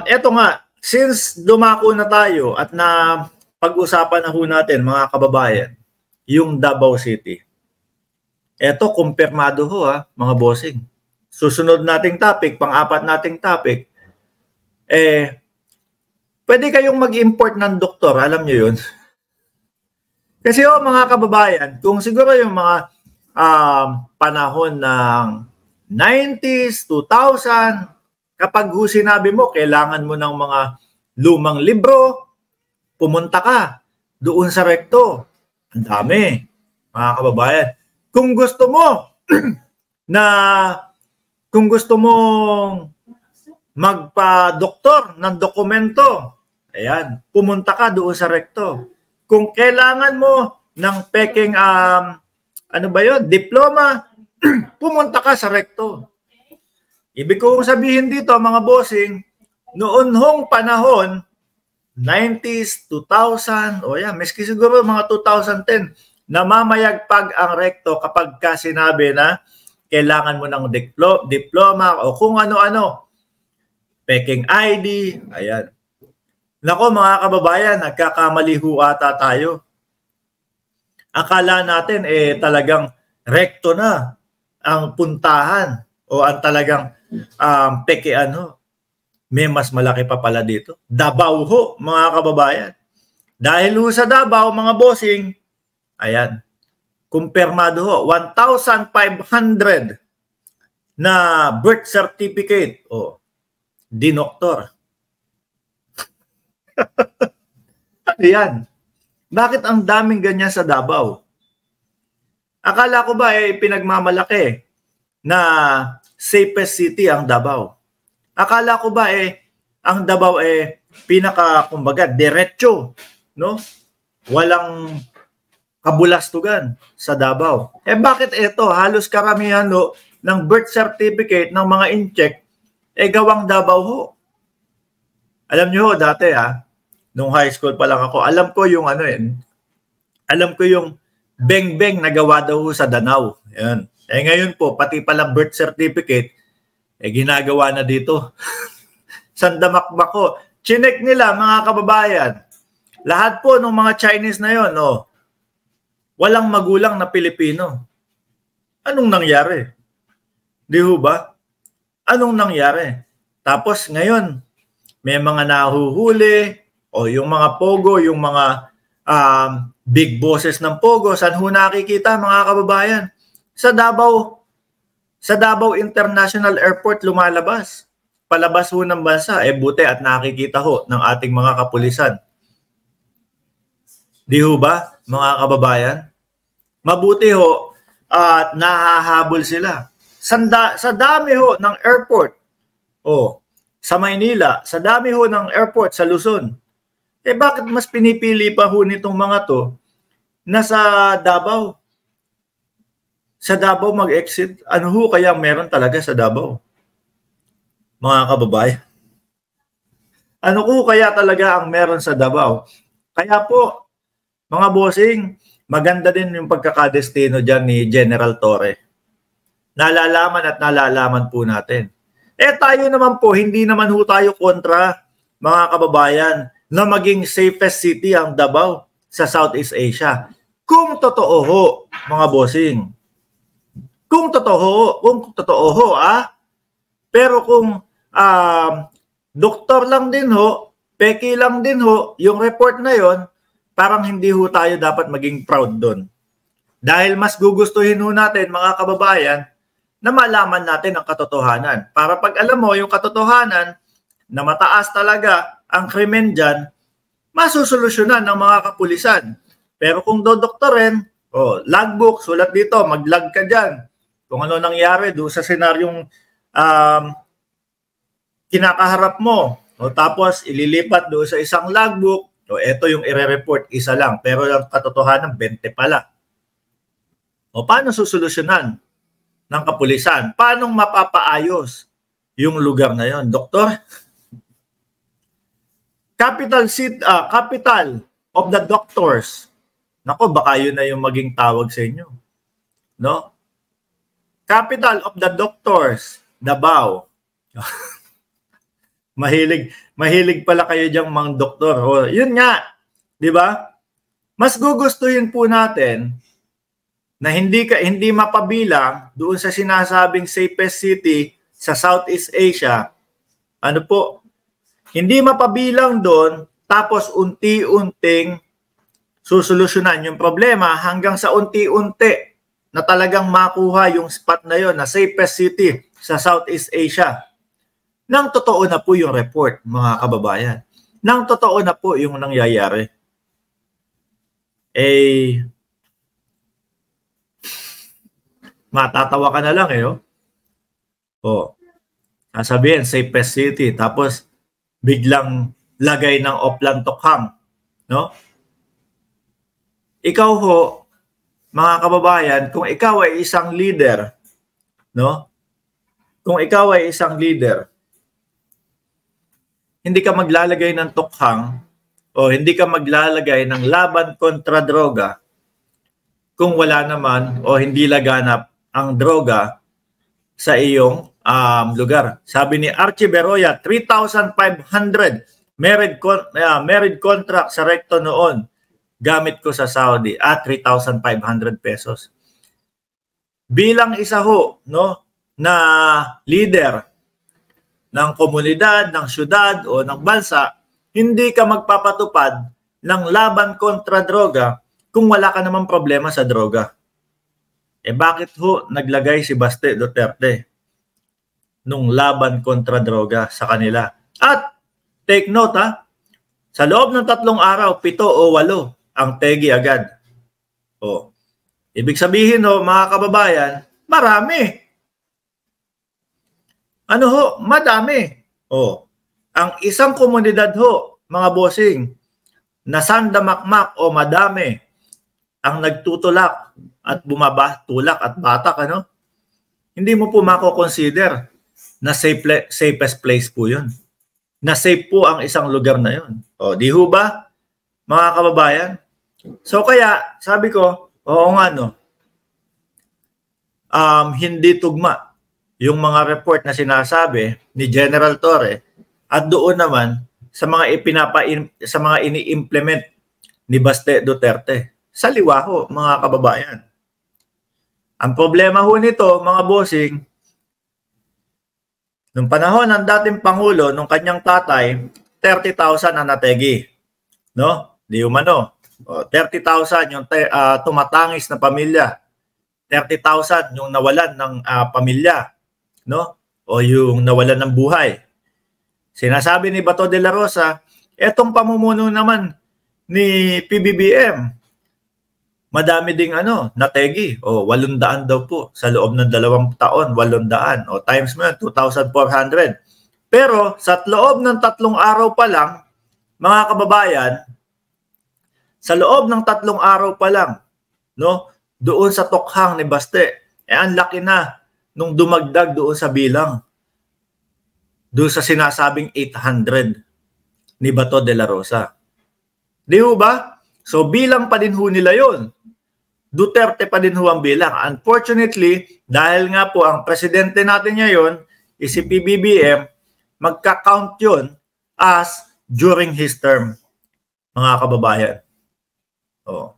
Eto nga, since dumako na tayo at na pag-usapan na ho natin mga kababayan, yung Davao City. Eto, kumpirmado ho mga bossing. Susunod nating topic, pang-apat nating topic, pwede kayong mag-import ng doktor, alam nyo yun? Kasi mga kababayan, kung siguro yung mga panahon ng 90s, 2000, kapag sinabi mo, kailangan mo ng mga lumang libro, pumunta ka doon sa rekto. Ang dami, mga kababayan. Kung gusto mo kung gusto mong magpa-doktor ng dokumento, ayan, pumunta ka doon sa rekto. Kung kailangan mo ng peking diploma, pumunta ka sa rekto. Ibig kong sabihin dito, mga bossing, noon hong panahon, 90s, 2000, meski siguro mga 2010, namamayagpag ang rekto kapag ka sinabi na kailangan mo ng diploma o kung ano-ano, peking ID, ayan. Nako mga kababayan, nagkakamali ho ata tayo. Akala natin talagang rekto na ang puntahan o ang talagang may mas malaki pa pala dito. Davao ho, mga kababayan. Dahil ho sa Davao, mga bossing, ayan, kumpirmado ho, 1,500 na birth certificate dinoktor. Ayan. Bakit ang daming ganyan sa Davao? Akala ko ba pinagmamalaki na safest city ang Davao? Akala ko ba ang Davao kumbaga diretso, no? Walang kabulastugan sa Davao. Bakit ito? Halos karamihan ng birth certificate ng mga incheck gawang Davao ho. Alam niyo ho, dati nung high school pa lang ako, alam ko yung beng-beng na gawa daw sa Danau. Yan. Ngayon po, pati pala birth certificate, ginagawa na dito. Sandamakbak ko. Chinek nila, mga kababayan. Lahat po ng mga Chinese na yon, walang magulang na Pilipino. Anong nangyari? Di ho ba? Anong nangyari? Tapos ngayon, may mga nahuhuli, yung mga pogo, yung mga big bosses ng pogo, saan ho nakikita mga kababayan? Sa Davao International Airport lumalabas. Palabas ho ng bansa, buti at nakikita ho ng ating mga kapulisan. Di ho ba, mga kababayan? Mabuti ho at nahahabol sila. Sa dami ho ng airport, sa Maynila, sa dami ho ng airport sa Luzon, bakit mas pinipili pa ho nitong mga to na sa Davao? Sa Davao mag-exit? Ano ho kaya meron talaga sa Davao? Mga kababayan. Ano ho kaya talaga ang meron sa Davao? Kaya po, mga bossing, maganda din yung pagkakadestino dyan ni General Torre. Nalalaman po natin. Tayo naman po, hindi naman ho tayo kontra, mga kababayan, na maging safest city ang Davao sa Southeast Asia. Kung totoo ho, mga bossing. Kung totoo ho, Pero kung doktor lang din ho, peki lang din ho, yung report na yon, parang hindi ho tayo dapat maging proud doon. Dahil mas gugustuhin ho natin, mga kababayan, na malaman natin ang katotohanan. Para pag alam mo yung katotohanan, na mataas talaga ang krimen dyan, masusolusyonan ng mga kapulisan. Pero kung dodoktorin, logbook, sulat dito, mag-log ka dyan. Kung ano nangyari doon sa senaryong kinakaharap mo. Tapos ililipat doon sa isang logbook, eto yung ire-report, isa lang. Pero ang katotohanan, 20 pala. Paano susolusyonan ng kapulisan? Paano mapapaayos yung lugar na yon, doktor? Capital of the doctors. Nako, baka yun na yung maging tawag sa inyo. No? Capital of the doctors, Davao. Mahilig pala kayo diyang mga doktor. O, yun nga, di ba? Mas gugustuhin po natin na hindi mapabilang doon sa sinasabing safest city sa Southeast Asia. Ano po? Hindi mapabilang doon, tapos unti-unting susolusyonan yung problema hanggang sa unti-unti na talagang makuha yung spot na yon na safest city sa Southeast Asia. Nang totoo na po yung report, mga kababayan. Nang totoo na po yung nangyayari. Eh, matatawa ka na lang eh. Oh. Sasabihin, safest city. Tapos, biglang lagay ng Oplan Tokhang. No? Ikaw ho, mga kababayan, kung ikaw ay isang leader, no? Kung ikaw ay isang leader, hindi ka maglalagay ng tokhang o hindi ka maglalagay ng laban kontra droga kung wala naman o hindi laganap ang droga sa iyong lugar. Sabi ni Archie Beroya, 3,500 married contract sa recto noon. Gamit ko sa Saudi at 3,500 pesos. Bilang isa ho, no, na leader ng komunidad, ng syudad o ng bansa, hindi ka magpapatupad ng laban kontra droga kung wala ka namang problema sa droga. Eh bakit ho naglagay si Baste Duterte nung laban kontra droga sa kanila? At take note ha, sa loob ng 3 araw, 7 o 8 ang tegi agad. O, ibig sabihin ho, mga kababayan, marami. Ano ho? Madami. O, ang isang komunidad ho, mga bossing, na sandamakmak o madami ang nagtutulak at tulak at batak, ano? Hindi mo po mako-consider na safest place po yun. Na safe po ang isang lugar na yun. O, di ho ba, mga kababayan? So kaya, sabi ko, oo nga no, hindi tugma yung mga report na sinasabi ni General Torre at doon naman sa mga ini-implement ni Baste Duterte. Saliwa ho, mga kababayan. Ang problema ho nito, mga bossing, nung panahon ng dating Pangulo, nung kanyang tatay, 30,000 ang nategi. No? Di umano. 30,000 yung tumatangis na pamilya. 30,000 yung nawalan ng pamilya. No? O yung nawalan ng buhay. Sinasabi ni Bato de la Rosa, etong pamumuno naman ni PBBM, madami ding nategi. O 800 daw po sa loob ng 2 taon, 800. O times mo yun, 2,400. Pero sa loob ng 3 araw pa lang, mga kababayan, sa loob ng 3 araw pa lang, no, doon sa tokhang ni Baste, ang laki na nung dumagdag doon sa bilang. Doon sa sinasabing 800 ni Bato de la Rosa. Di ho ba? So bilang pa din ho nila yun. Duterte pa din ho ang bilang. Unfortunately, dahil nga po ang presidente natin ngayon is si PBBM, magka-count yun as during his term, mga kababayan. Oh.